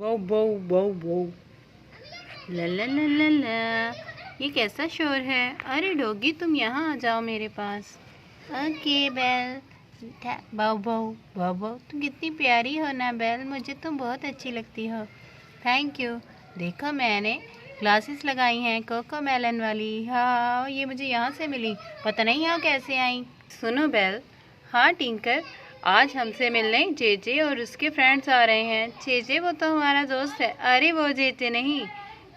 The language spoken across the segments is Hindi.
बो बो बो बो ला ला ला ला ला। ये कैसा शोर है? अरे डॉगी तुम यहाँ आ जाओ मेरे पास। Okay bell. बाऊ बाऊ बाऊ बाऊ। तुम कितनी प्यारी हो ना बेल, मुझे तुम बहुत अच्छी लगती हो। Thank you. देखो मैंने ग्लासेस लगाई हैं कोको मेलन वाली। हाँ ये मुझे यहाँ से मिली, पता नहीं यहाँ कैसे आई। सुनो बेल। हाँ टिंकर, आज हमसे मिलने जेजे और उसके फ्रेंड्स आ रहे हैं। जेजे वो तो हमारा दोस्त है। अरे वो जेजे नहीं,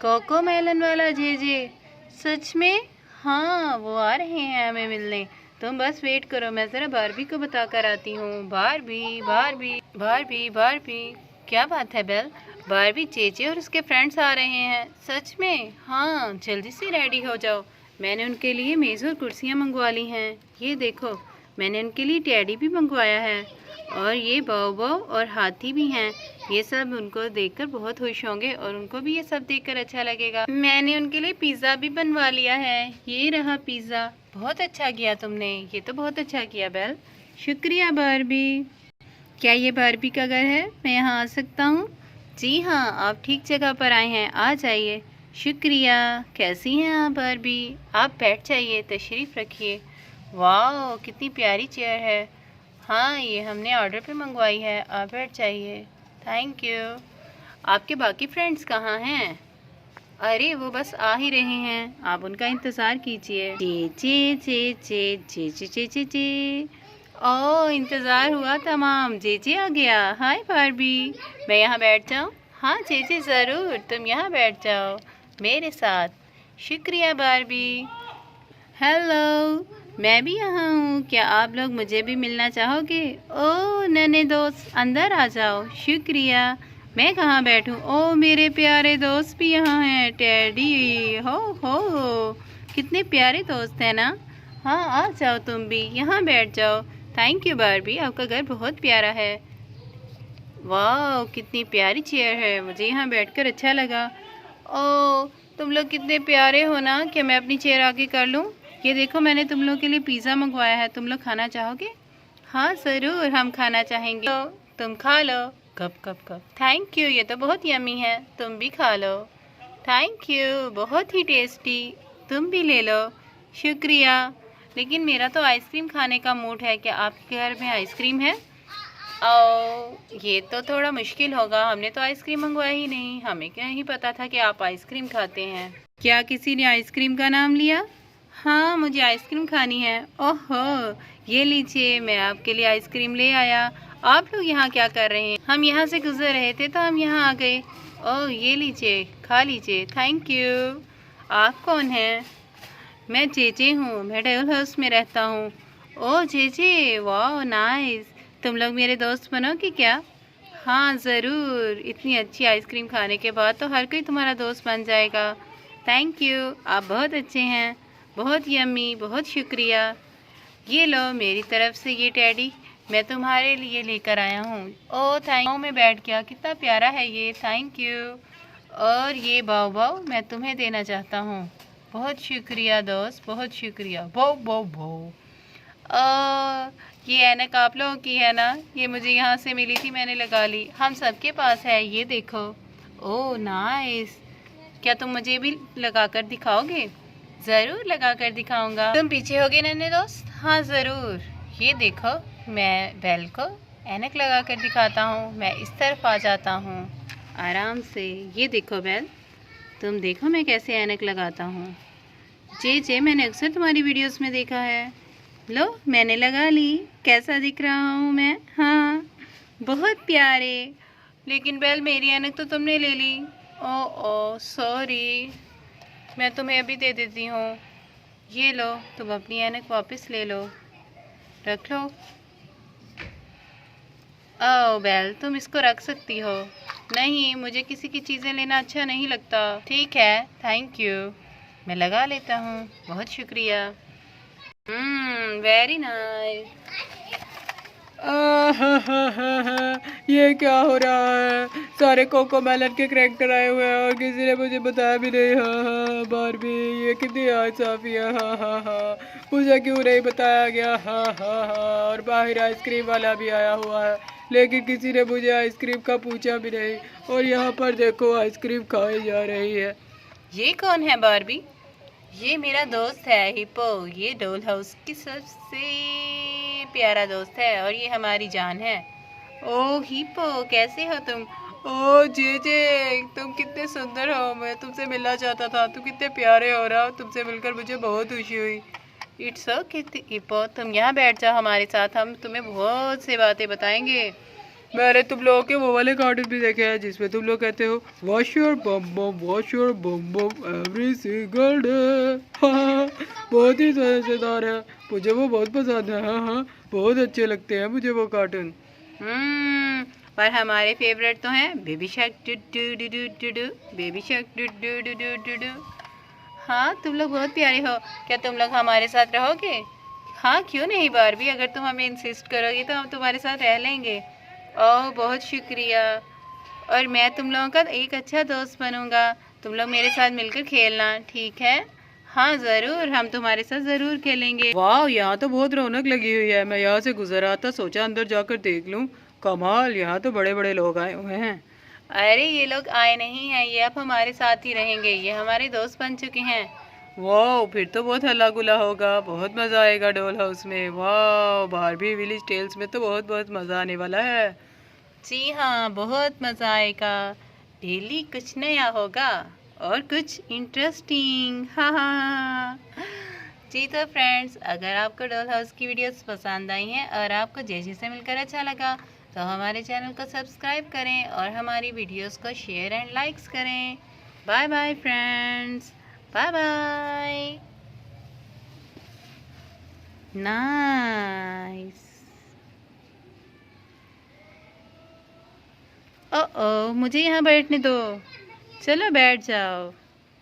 कोको मेलन वाला जेजे। सच में? हाँ वो आ रहे हैं हमें मिलने। तुम बस वेट करो, मैं ज़रा बारबी को बता कर आती हूँ। Barbie Barbie Barbie Barbie. क्या बात है बेल? बारबी जेजे और उसके फ्रेंड्स आ रहे हैं। सच में? हाँ जल्दी से रेडी हो जाओ, मैंने उनके लिए मेज़ और कुर्सियाँ मंगवा ली हैं। ये देखो मैंने उनके लिए टेडी भी मंगवाया है, और ये बाऊ बाऊ और हाथी भी हैं। ये सब उनको देखकर बहुत खुश होंगे और उनको भी ये सब देखकर अच्छा लगेगा। मैंने उनके लिए पिज़्ज़ा भी बनवा लिया है। ये रहा पिज़्ज़ा। बहुत अच्छा किया तुमने, ये तो बहुत अच्छा किया बेल। शुक्रिया बारबी। क्या ये बारबी का घर है? मैं यहाँ आ सकता हूँ? जी हाँ, आप ठीक जगह पर आए हैं, आ जाइए। शुक्रिया। कैसी हैं आप बारबी? आप बैठ जाइए, तशरीफ़ रखिए। वाह कितनी प्यारी चेयर है। हाँ ये हमने ऑर्डर पे मंगवाई है, आप बैठ जाइए। Thank you. आपके बाकी फ्रेंड्स कहाँ हैं? अरे वो बस आ ही रहे हैं, आप उनका इंतज़ार कीजिए। जे जे जे जे जे जे जे जे जे। ओह इंतज़ार हुआ तमाम, जे जे आ गया। हाय बारबी, मैं यहाँ बैठ जाऊँ? हाँ जे जे ज़रूर, तुम यहाँ बैठ जाओ मेरे साथ। शुक्रिया बारबी। हेलो, मैं भी यहाँ हूँ, क्या आप लोग मुझे भी मिलना चाहोगे? ओह नन्हे दोस्त अंदर आ जाओ। शुक्रिया। मैं कहाँ बैठूँ? ओह मेरे प्यारे दोस्त भी यहाँ हैं। टेडी हो, कितने प्यारे दोस्त हैं ना। हाँ आ जाओ तुम भी, यहाँ बैठ जाओ। थैंक यू बारबी, आपका घर बहुत प्यारा है। वाह कितनी प्यारी चेयर है, मुझे यहाँ बैठकर अच्छा लगा। ओह तुम लोग कितने प्यारे हो ना, क्या मैं अपनी चेयर आगे कर लूँ? ये देखो मैंने तुम लोग के लिए पिज़्ज़ा मंगवाया है, तुम लोग खाना चाहोगे? हाँ ज़रूर हम खाना चाहेंगे। तो तुम खा लो। कब कब कब। थैंक यू, ये तो बहुत यम्मी है, तुम भी खा लो। थैंक यू, बहुत ही टेस्टी, तुम भी ले लो। शुक्रिया। लेकिन मेरा तो आइसक्रीम खाने का मूड है, क्या आपके घर में आइसक्रीम है? ये तो थोड़ा मुश्किल होगा, हमने तो आइसक्रीम मंगवाया ही नहीं, हमें क्या ही पता था कि आप आइसक्रीम खाते हैं। क्या किसी ने आइसक्रीम का नाम लिया? हाँ मुझे आइसक्रीम खानी है। ओहो ये लीजिए, मैं आपके लिए आइसक्रीम ले आया। आप लोग यहाँ क्या कर रहे हैं? हम यहाँ से गुजर रहे थे तो हम यहाँ आ गए। ओह ये लीजिए, खा लीजिए। Thank you. आप कौन हैं? मैं जेजे हूँ, मैं डेल हाउस में रहता हूँ। ओह जेजे, वाह नाइस, तुम लोग मेरे दोस्त बनोगे क्या? हाँ ज़रूर, इतनी अच्छी आइसक्रीम खाने के बाद तो हर कोई तुम्हारा दोस्त बन जाएगा। थैंक यू, आप बहुत अच्छे हैं, बहुत यम्मी, बहुत शुक्रिया। ये लो मेरी तरफ से ये टेडी, मैं तुम्हारे लिए लेकर आया हूँ। ओह थैंक यू, में बैठ गया, कितना प्यारा है ये। Thank you. और ये बाऊ बाऊ मैं तुम्हें देना चाहता हूँ। बहुत शुक्रिया दोस्त, बहुत शुक्रिया। बाऊ बाऊ बाऊ। ये ऐनक आप लोगों की है ना? ये मुझे यहाँ से मिली थी, मैंने लगा ली। हम सबके पास है, ये देखो। ओह नाइस, क्या तुम मुझे भी लगा कर दिखाओगे? ज़रूर लगा कर दिखाऊंगा। तुम पीछे होगे नन्हे दोस्त? हाँ ज़रूर। ये देखो मैं बेल को ऐनक लगा कर दिखाता हूँ, मैं इस तरफ आ जाता हूँ आराम से। ये देखो बेल, तुम देखो मैं कैसे ऐनक लगाता हूँ। जे मैंने अक्सर तुम्हारी वीडियोस में देखा है। लो मैंने लगा ली, कैसा दिख रहा हूँ मैं? हाँ बहुत प्यारे। लेकिन बेल मेरी ऐनक तो तुमने ले ली। ओ सॉरी, मैं तुम्हें अभी दे देती हूँ। ये लो तुम अपनी ऐनक वापस ले लो, रख लो। ओह बेल तुम इसको रख सकती हो। नहीं मुझे किसी की चीज़ें लेना अच्छा नहीं लगता। ठीक है थैंक यू, मैं लगा लेता हूँ, बहुत शुक्रिया। Very nice. ये क्या हो रहा है? सारे कोको मेलन के करैक्टर आए हुए हैं और किसी ने मुझे बताया भी नहीं। हाँ बारबी, ये कितनी इंसाफी है। हाँ मुझे क्यों नहीं बताया गया? हाँ और बाहर आइसक्रीम वाला भी आया हुआ है, लेकिन किसी ने मुझे आइसक्रीम का पूछा भी नहीं। और यहाँ पर देखो आइसक्रीम खाई जा रही है। ये कौन है बारबी? ये मेरा दोस्त है हिप्पो। ये डॉल हाउस की सबसे प्यारा दोस्त है और ये हमारी जान है। ओ हिप्पो, कैसे हो तुम? ओ जे तुम कितने सुंदर हो, मैं तुमसे मिलना चाहता था। तुम कितने प्यारे हो रहा हो, तुमसे मिलकर मुझे बहुत खुशी हुई। इट्स ओके हिप्पो, तुम यहाँ बैठ जाओ हमारे साथ, हम तुम्हें बहुत सी बातें बताएंगे। मैंने तुम लोगों के वो वाले कार्टून भी देखे हैं जिसमें तुम लोग कहते हो wash your bomb bomb every single day. हाँ बहुत ही मजेदार है, मुझे वो बहुत पसंद है। हाँ बहुत अच्छे लगते हैं मुझे वो कार्टून। पर हमारे फेवरेट तो हैं baby shark do do do do do do, baby shark do do do do do do. हाँ तुम लोग बहुत प्यारे हो, क्या तुम लोग हमारे साथ रहोगे? हाँ क्यों नहीं बारबी, अगर तुम हमें इंसिस्ट करोगी तो हम तुम्हारे साथ रह लेंगे। ओह बहुत शुक्रिया, और मैं तुम लोगों का एक अच्छा दोस्त बनूंगा। तुम लोग मेरे साथ मिलकर खेलना, ठीक है? हाँ ज़रूर, हम तुम्हारे साथ ज़रूर खेलेंगे। वाह यहाँ तो बहुत रौनक लगी हुई है। मैं यहाँ से गुजर रहा था, सोचा अंदर जाकर देख लूँ। कमाल, यहाँ तो बड़े बड़े लोग आए हुए हैं। अरे ये लोग आए नहीं हैं, ये अब हमारे साथ ही रहेंगे, ये हमारे दोस्त बन चुके हैं। वाह फिर तो बहुत हल्ला गुल्ला होगा, बहुत मज़ा आएगा डॉल हाउस में। वाह बारबी विलेज टेल्स में तो बहुत बहुत मज़ा आने वाला है। जी हाँ बहुत मज़ा आएगा, डेली कुछ नया होगा और कुछ इंटरेस्टिंग। हाँ जी तो फ्रेंड्स, अगर आपको डॉल हाउस की वीडियोस पसंद आई हैं और आपको जैसे से मिलकर अच्छा लगा तो हमारे चैनल को सब्सक्राइब करें और हमारी वीडियोस को शेयर एंड लाइक्स करें। Bye bye friends, bye bye. Nice. ओ मुझे यहाँ बैठने दो, चलो बैठ जाओ।